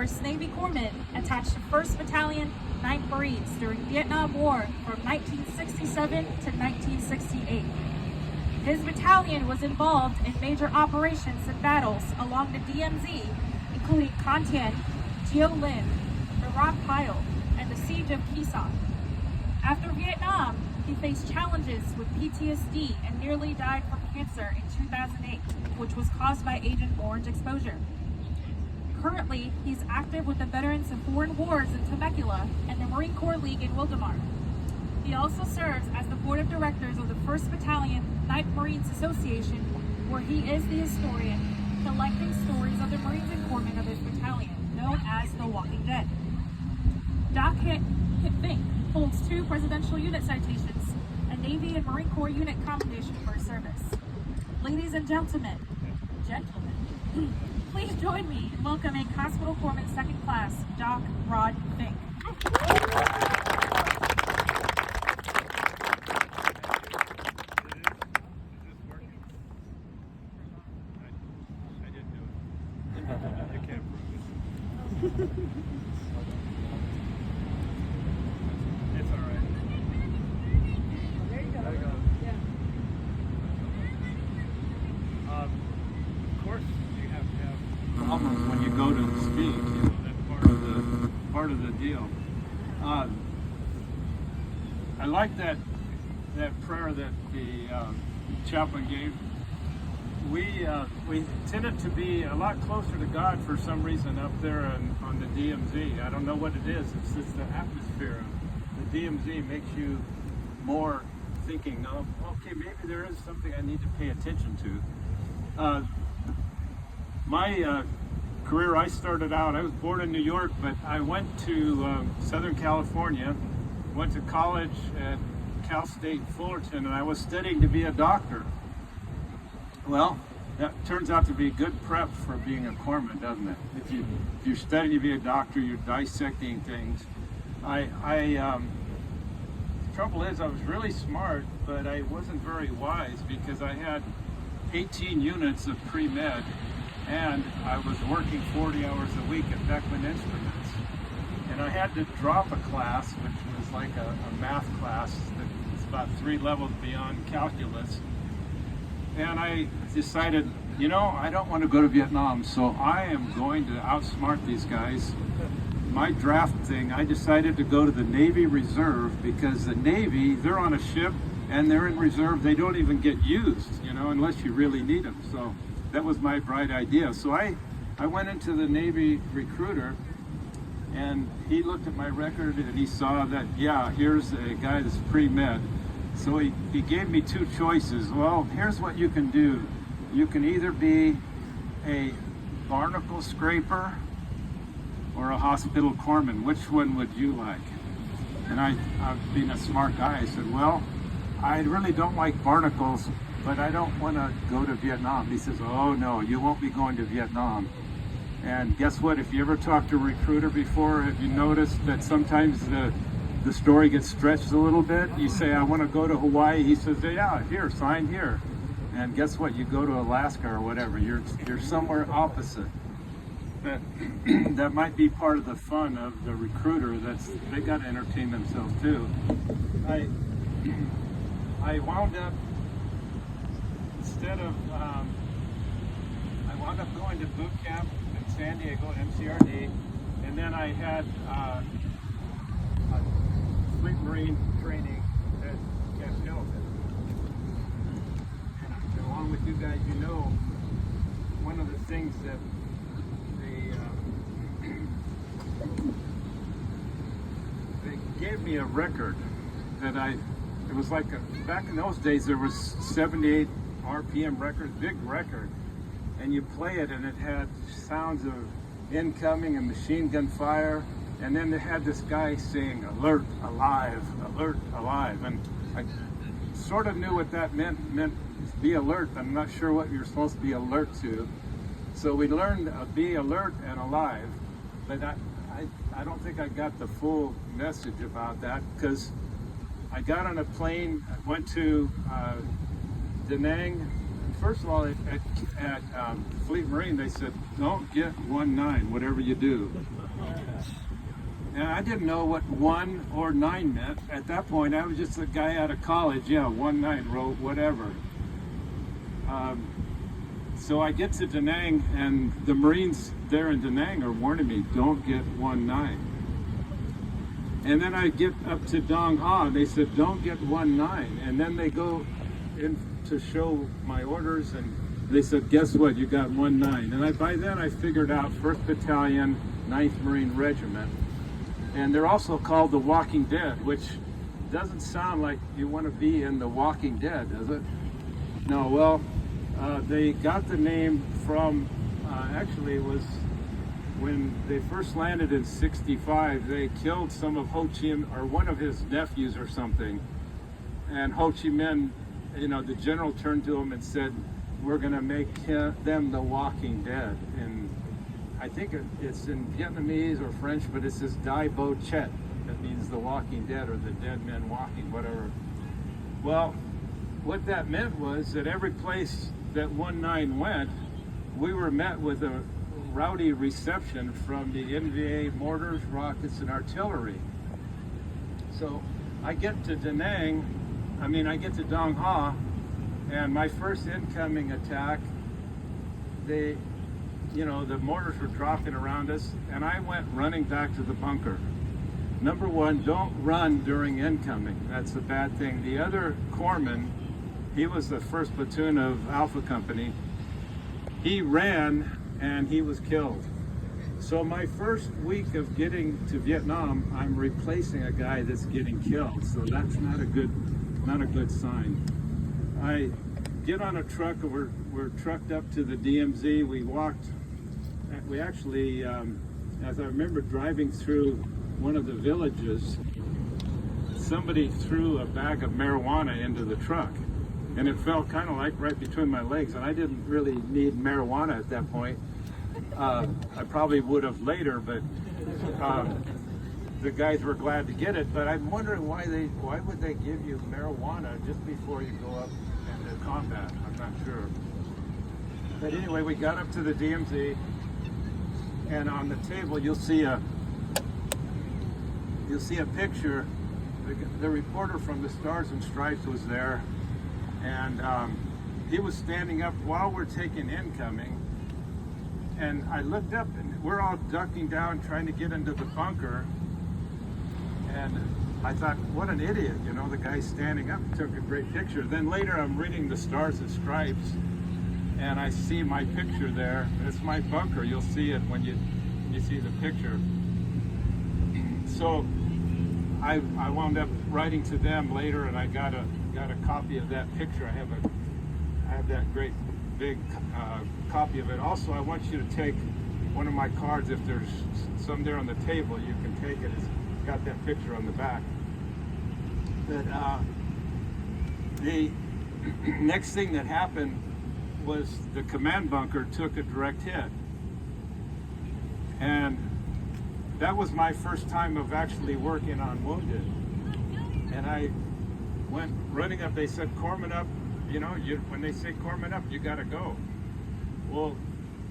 Navy corpsman attached to 1st Battalion, 9th Marines during Vietnam War from 1967 to 1968. His battalion was involved in major operations and battles along the DMZ, including Con Thien, Gio Linh, the Rock Pile, and the Siege of Khe Sanh. After Vietnam, he faced challenges with PTSD and nearly died from cancer in 2008, which was caused by Agent Orange exposure. Currently, he's active with the Veterans of Foreign Wars in Temecula and the Marine Corps League in Wildemar. He also serves as the board of directors of the 1st Battalion, 9th Marines Association, where he is the historian, collecting stories of the Marines and corpsmen of his battalion, known as the Walking Dead. Doc Fink holds 2 Presidential Unit citations, a Navy and Marine Corps unit commendation for his service. Ladies and gentlemen, please join me in welcoming Hospital Corpsman 2nd Class, Doc Rod Fink. It's all right. There you go. Yeah. Of course, you have to have problems when you go to speak. You know, that's part of the deal. I like that prayer that the chaplain gave. We tended to be a lot closer to God for some reason up there on the DMZ. I don't know what it is. It's just the atmosphere. The DMZ makes you more thinking, oh, okay, maybe there is something I need to pay attention to. My career, I started out, I was born in New York, but I went to Southern California, went to college at Cal State Fullerton, and I was studying to be a doctor. Well, that turns out to be good prep for being a corpsman, doesn't it? If you're studying to be a doctor, you're dissecting things. The trouble is, I was really smart, but I wasn't very wise because I had 18 units of pre-med, and I was working 40 hours a week at Beckman Instruments. And I had to drop a class, which was like a math class that was about 3 levels beyond calculus. And I decided, you know, I don't want to go to Vietnam, so I am going to outsmart these guys. My draft thing, I decided to go to the Navy Reserve because the Navy, they're on a ship and they're in reserve. They don't even get used, you know, unless you really need them. So that was my bright idea. So I went into the Navy recruiter, and he looked at my record and he saw that, yeah, here's a guy that's pre-med. So he gave me 2 choices. Well, here's what you can do. You can either be a barnacle scraper or a hospital corpsman. Which one would you like? And I being a smart guy, I said, well, I really don't like barnacles, but I don't want to go to Vietnam. He says, oh no, you won't be going to Vietnam. And guess what? If you ever talked to a recruiter before, have you noticed that sometimes the story gets stretched a little bit? You say, I want to go to Hawaii. He says, yeah, here, sign here. And guess what? You go to Alaska or whatever. You're somewhere opposite. But that might be part of the fun of the recruiter. They got to entertain themselves too. I wound up, I wound up going to boot camp in San Diego, MCRD, and then I had Fleet Marine training at Camp Pendleton. And along with you guys, you know, one of the things that they gave me a record that it was like back in those days there was 78 RPM records, big record, and you play it and it had sounds of incoming and machine gun fire. And then they had this guy saying, alert, alive, and I sort of knew what that meant be alert. I'm not sure what you're supposed to be alert to. So we learned be alert and alive, but I don't think I got the full message about that, because I got on a plane, went to Da Nang, first of all, at Fleet Marine, they said, don't get 1-9, whatever you do. And I didn't know what 1 or 9 meant. At that point, I was just a guy out of college. Yeah, 1-9, wrote whatever. So I get to Da Nang, and the Marines there in Da Nang are warning me, don't get 1-9. And then I get up to Dong Ha, they said, don't get 1-9. And then they go in to show my orders, and they said, guess what, you got 1-9. And by then I figured out 1st Battalion, 9th Marine Regiment. And they're also called the Walking Dead, which doesn't sound like you want to be in the Walking Dead, does it? No, well, they got the name from, actually it was when they first landed in 65, they killed some of Ho Chi Minh, or one of his nephews or something. And Ho Chi Minh, you know, the general turned to him and said, we're going to make them the Walking Dead. And I think it's in Vietnamese or French, but it says Dai Bo Chet. That means the Walking Dead, or the dead men walking, whatever. Well, what that meant was that every place that 1-9 went, we were met with a rowdy reception from the NVA mortars, rockets, and artillery. So I get to Da Nang, I get to Dong Ha, and my first incoming attack, the mortars were dropping around us, and I went running back to the bunker. Number one, don't run during incoming. That's a bad thing. The other corpsman, he was the 1st platoon of Alpha Company. He ran and he was killed. So my first week of getting to Vietnam, I'm replacing a guy that's getting killed. So that's not a good sign. I get on a truck, and we're trucked up to the DMZ. We actually, as I remember driving through one of the villages, somebody threw a bag of marijuana into the truck. And it felt kind of like right between my legs, and I didn't really need marijuana at that point. I probably would have later, but the guys were glad to get it. But I'm wondering why would they give you marijuana just before you go up into combat? I'm not sure. But anyway, we got up to the DMZ, and on the table you'll see a picture. The reporter from the Stars and Stripes was there. And he was standing up while we're taking incoming, and I looked up, and we're all ducking down trying to get into the bunker, and I thought, what an idiot, the guy standing up took a great picture. Then later I'm reading the Stars and Stripes, and I see my picture there. It's my bunker. You'll see it when you see the picture. So I wound up writing to them later, and I got a copy of that picture. I have that great big copy of it. Also, I want you to take one of my cards. If there's some there on the table, you can take it. It's got that picture on the back. But the next thing that happened was the command bunker took a direct hit, and that was my first time of actually working on wounded. And I went running up. They said, corpsman up. When they say corpsman up, you got to go. Well,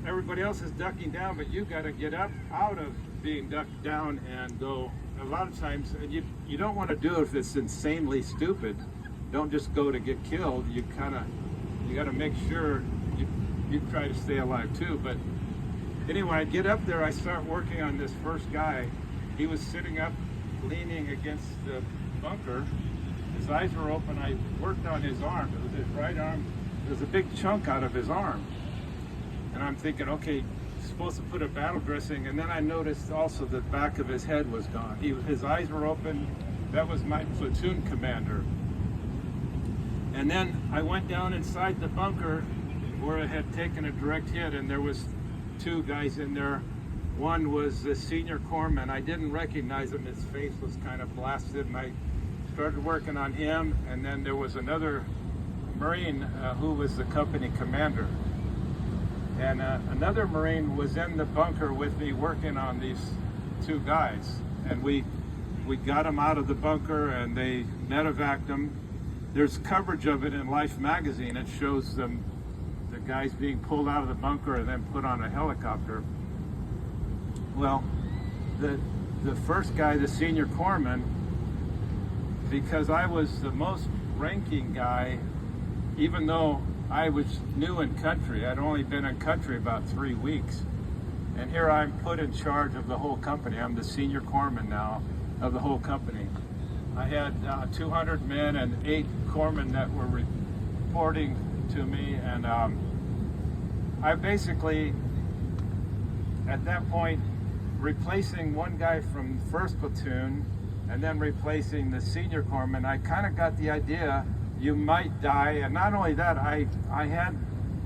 everybody else is ducking down, but you got to get up out of being ducked down and go. A lot of times, and you don't want to do it if it's insanely stupid. Don't just go to get killed. You got to make sure you try to stay alive too. But anyway, I get up there. I start working on this first guy. He was sitting up, leaning against the bunker. His eyes were open. I worked on his arm. It was his right arm. There was a big chunk out of his arm. And I'm thinking, okay, supposed to put a battle dressing. And then I noticed also the back of his head was gone. His eyes were open. That was my platoon commander. And then I went down inside the bunker where it had taken a direct hit, and there was 2 guys in there. One was the senior corpsman. I didn't recognize him. His face was kind of blasted, and I started working on him. And then there was another Marine who was the company commander. And another Marine was in the bunker with me working on these 2 guys. And we got them out of the bunker, and they medevaced them. There's coverage of it in Life magazine. It shows them guys being pulled out of the bunker and then put on a helicopter. Well, the first guy, the senior corpsman, because I was the most ranking guy, even though I was new in country. I'd only been in country about 3 weeks. And here I'm put in charge of the whole company. I'm the senior corpsman now of the whole company. I had 200 men and 8 corpsmen that were reporting to me, and I basically, at that point, replacing one guy from first platoon and then replacing the senior corpsman, I kind of got the idea you might die. And not only that, I had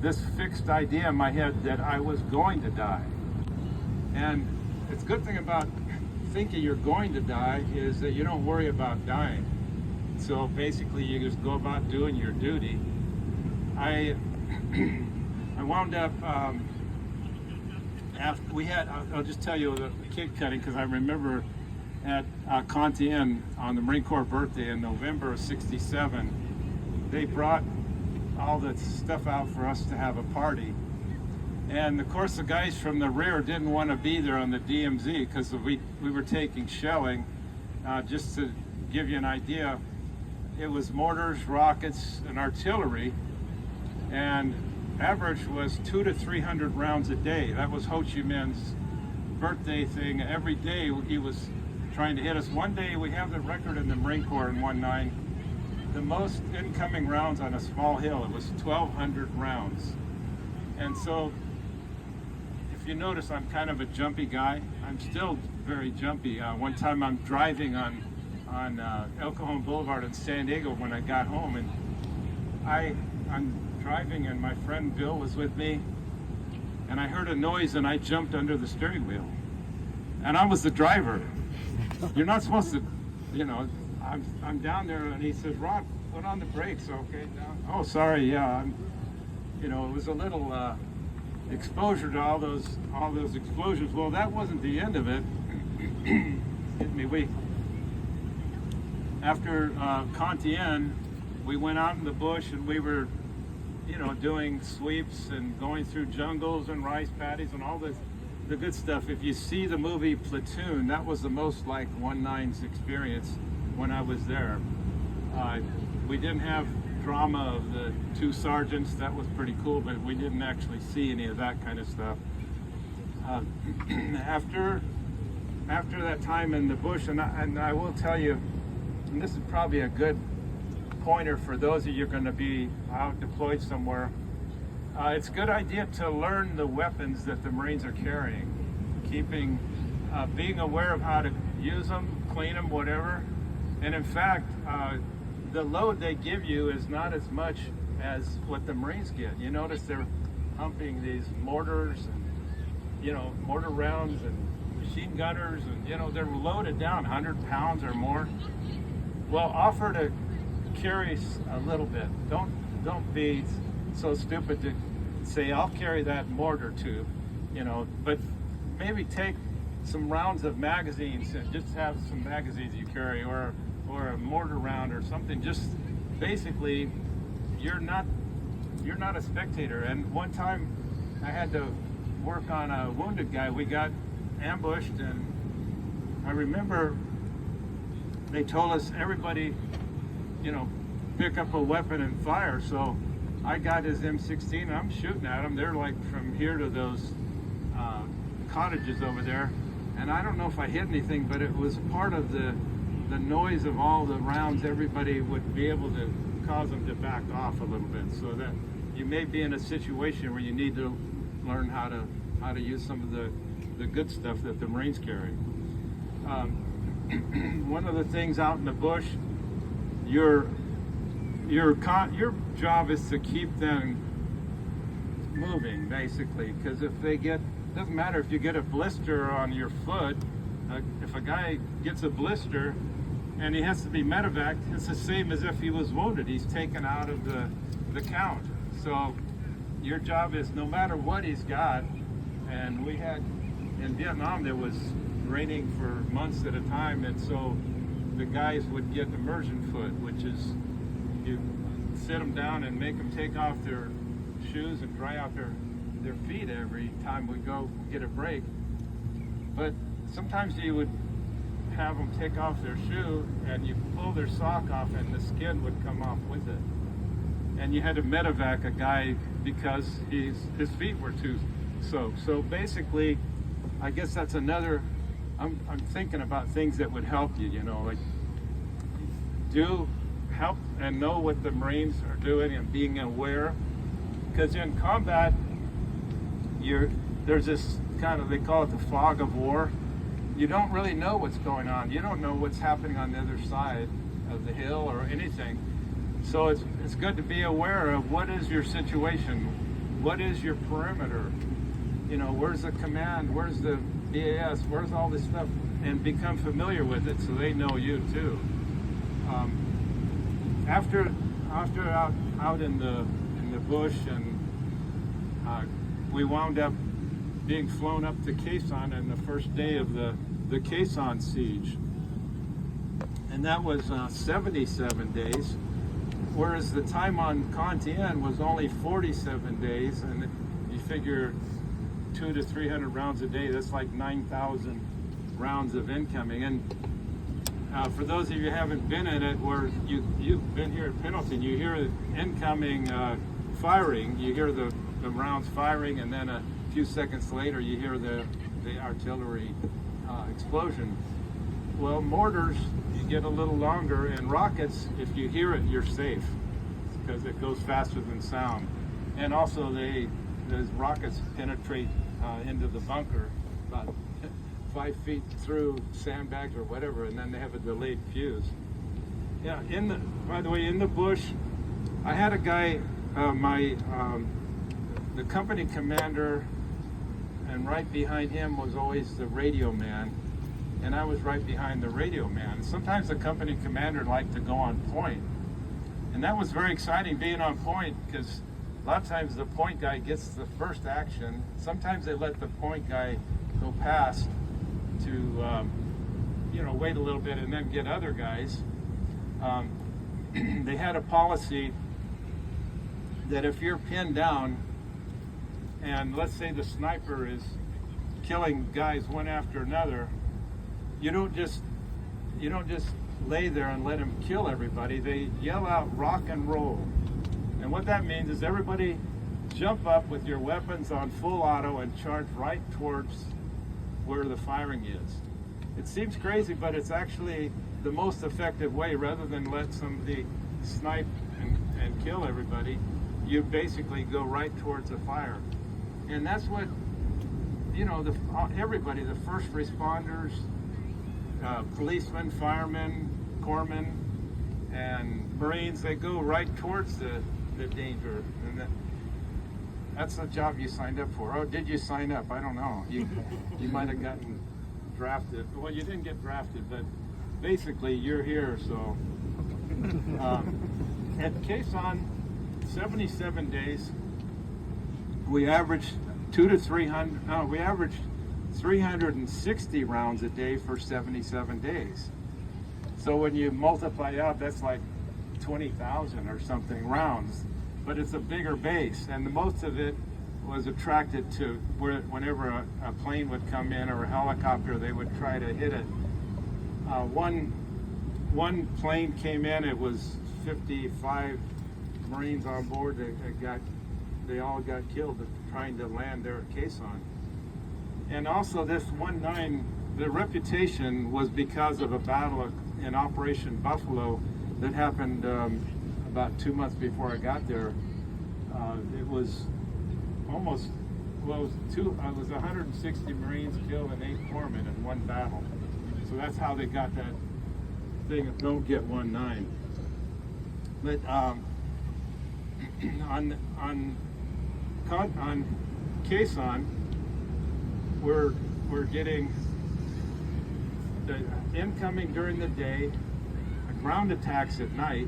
this fixed idea in my head that I was going to die. And it's a good thing about thinking you're going to die is that you don't worry about dying. So basically you just go about doing your duty. I wound up, I'll just tell you the cake cutting, because I remember at Conti on the Marine Corps birthday in November of '67, they brought all the stuff out for us to have a party. And of course the guys from the rear didn't want to be there on the DMZ because we were taking shelling. Just to give you an idea, it was mortars, rockets, and artillery, and average was 200 to 300 rounds a day. That was Ho Chi Minh's birthday thing. Every day he was trying to hit us. One day we have the record in the Marine Corps in 19, the most incoming rounds on a small hill. It was 1,200 rounds. And so if you notice, I'm kind of a jumpy guy. I'm still very jumpy. One time I'm driving on El Cajon Boulevard in San Diego when I got home, and I'm driving and my friend Bill was with me, and I heard a noise and I jumped under the steering wheel. And I was the driver. You're not supposed to, I'm down there, and he says, "Rod, put on the brakes." Okay, down. Oh, sorry, yeah. It was a little exposure to all those explosions. Well, that wasn't the end of it. Excuse me. After Conti, we went out in the bush and we were, doing sweeps and going through jungles and rice paddies and all the good stuff. If you see the movie Platoon, that was the most like 19's experience when I was there. We didn't have drama of the 2 sergeants. That was pretty cool, but we didn't actually see any of that kind of stuff. After that time in the bush, and I will tell you, and this is probably a good pointer for those of you going to be out deployed somewhere, it's a good idea to learn the weapons that the Marines are carrying, being aware of how to use them, clean them, whatever. And in fact, the load they give you is not as much as what the Marines get. You notice they're pumping these mortars and, mortar rounds and machine gunners, and, they're loaded down 100 pounds or more. Well, offer to carry a little bit. Don't be so stupid to say, "I'll carry that mortar tube," but maybe take some rounds of magazines and just have some magazines you carry, or a mortar round or something. Just basically, you're not a spectator. And one time I had to work on a wounded guy. We got ambushed, and I remember they told us, everybody, pick up a weapon and fire. So I got his M16 and I'm shooting at him. They're like from here to those cottages over there. And I don't know if I hit anything, but it was part of the noise of all the rounds. Everybody would be able to cause them to back off a little bit, so that you may be in a situation where you need to learn how to use some of the good stuff that the Marines carry. One of the things out in the bush, your job is to keep them moving, basically, because if they doesn't matter if you get a blister on your foot. If a guy gets a blister and he has to be medevaced, it's the same as if he was wounded. He's taken out of the count. So your job is, no matter what he's got, and we had, in Vietnam, there was raining for months at a time, and so the guys would get immersion foot, which is you sit them down and make them take off their shoes and dry out their feet every time we go get a break. But sometimes you would have them take off their shoe and you pull their sock off and the skin would come off with it. And you had to medevac a guy because his feet were too soaked. So basically, I guess that's another, I'm thinking about things that would help you, like do help and know what the Marines are doing and being aware. Because in combat, there's this kind of, they call it the fog of war. You don't really know what's going on. You don't know what's happening on the other side of the hill or anything. So it's good to be aware of what is your situation, what is your perimeter, where's the command, where's the BAS, where's all this stuff, and become familiar with it so they know you too. After out in the bush, and we wound up being flown up to Quezon on the first day of the Quezon siege, and that was 77 days. Whereas the time on Contien was only 47 days, and you figure 200 to 300 rounds a day, that's like 9,000 rounds of incoming. And for those of you who haven't been in it, where you've been here at Pendleton, you hear incoming firing, you hear the rounds firing, and then a few seconds later you hear the artillery explosion. Well, mortars, you get a little longer, and rockets, if you hear it, you're safe because it goes faster than sound. And also, those rockets penetrate into the bunker about 5 feet through sandbags or whatever, and then they have a delayed fuse. Yeah. By the way, in the bush, I had a guy, the company commander, and right behind him was always the radio man. And I was right behind the radio man. Sometimes the company commander liked to go on point. And that was very exciting, being on point, because a lot of times the point guy gets the first action. Sometimes they let the point guy go past to, wait a little bit and then get other guys. They had a policy that if you're pinned down, and let's say the sniper is killing guys one after another, you don't just lay there and let him kill everybody. They yell out rock and roll. And what that means is everybody jump up with your weapons on full auto and charge right towards where the firing is. It seems crazy, but it's actually the most effective way. Rather than let somebody snipe and kill everybody, you basically go right towards the fire. And that's what, everybody, the first responders, policemen, firemen, corpsmen, and Marines, they go right towards the danger. And that's the job you signed up for. Oh, did you sign up? I don't know. You might have gotten drafted. Well, you didn't get drafted, but basically you're here. So at Quezon, 77 days, we averaged 360 rounds a day for 77 days. So when you multiply out, that's like 20,000 or something rounds. But it's a bigger base, and the most of it was attracted to whenever a plane would come in or a helicopter, they would try to hit it. One plane came in, it was 55 Marines on board. They all got killed trying to land there at Quezon. And also this 1-9, the reputation was because of a battle in Operation Buffalo that happened about 2 months before I got there. It was almost, it was 160 Marines killed and 8 corpsmen in one battle. So that's how they got that thing of don't get 1-9. But on Quezon, we're getting the incoming during the day, ground attacks at night,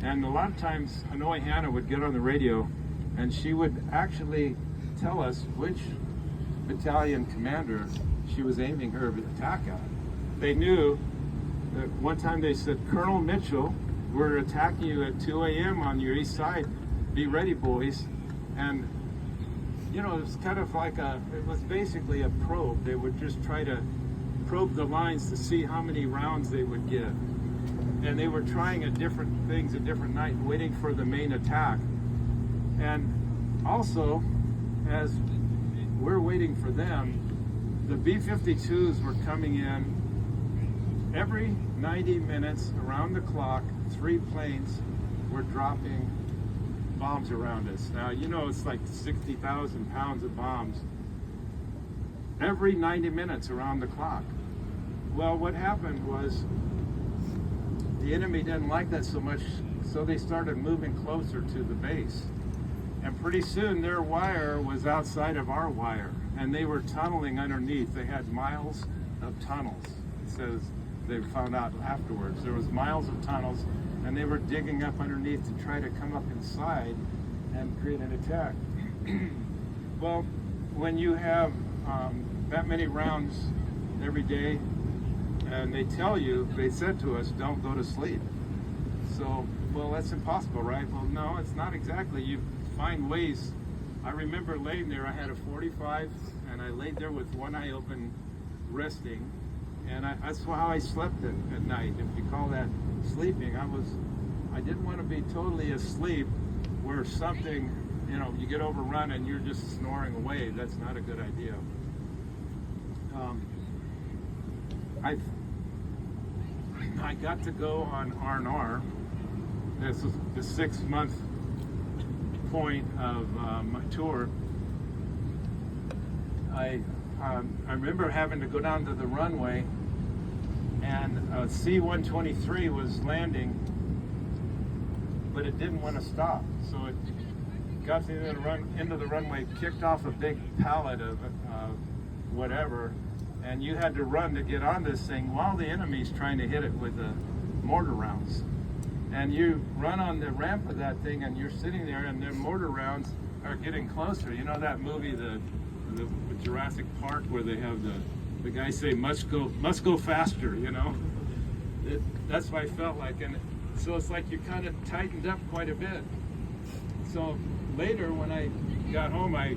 and a lot of times Hanoi Hannah would get on the radio and she would actually tell us which battalion commander she was aiming her attack at. They knew that one time they said, Colonel Mitchell, we're attacking you at 2 a.m. on your east side. Be ready, boys. And you know, it was kind of like it was basically a probe. They would just try to probe the lines to see how many rounds they would get. And they were trying at different things at different nights, waiting for the main attack. And also, as we're waiting for them, the B-52s were coming in every 90 minutes around the clock. 3 planes were dropping bombs around us. Now, you know, it's like 60,000 pounds of bombs every 90 minutes around the clock. Well, what happened was the enemy didn't like that so much, so they started moving closer to the base. And pretty soon their wire was outside of our wire, and they were tunneling underneath. They had miles of tunnels. It says they found out afterwards there was miles of tunnels, and they were digging up underneath to try to come up inside and create an attack. Well, when you have that many rounds every day, and they tell you, they said to us, don't go to sleep. So, well, that's impossible, right? Well, no, it's not exactly. You find ways. I remember laying there, I had a 45, and I laid there with one eye open, resting, and that's how I slept at night. If you call that sleeping, I didn't want to be totally asleep where something, you know, you get overrun and you're just snoring away. That's not a good idea. I got to go on R&R. This was the 6-month point of my tour. I remember having to go down to the runway, and C-123 was landing, but it didn't want to stop. So it got into the runway, kicked off a big pallet of whatever, and you had to run to get on this thing while the enemy's trying to hit it with the mortar rounds. And you run on the ramp of that thing, and you're sitting there, and the mortar rounds are getting closer. You know that movie, the Jurassic Park, where they have the guy say, must go faster, you know? That's what I felt like. And so it's like you kind of tightened up quite a bit. So later, when I got home, I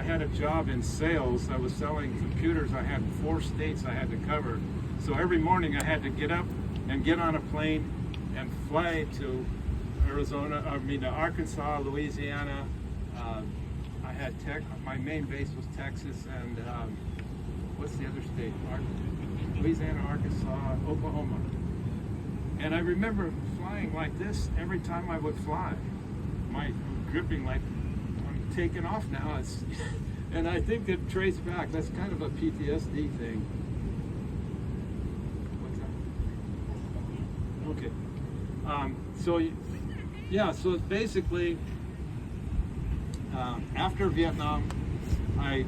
had a job in sales. I was selling computers. I had 4 states I had to cover. So every morning I had to get up and get on a plane and fly to Arkansas, Louisiana. I had my main base was Texas, and what's the other state? Louisiana, Arkansas, Oklahoma. And I remember flying like this every time I would fly. My gripping like I'm taking off now. And I think it traced back. That's kind of a PTSD thing. What's that? Okay. So basically, after Vietnam, I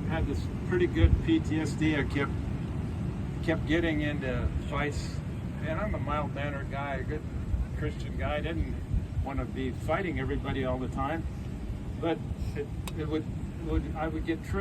had this pretty good PTSD. I kept getting into fights, and I'm a mild-mannered guy, a good Christian guy. I didn't want to be fighting everybody all the time, but I would get triggered.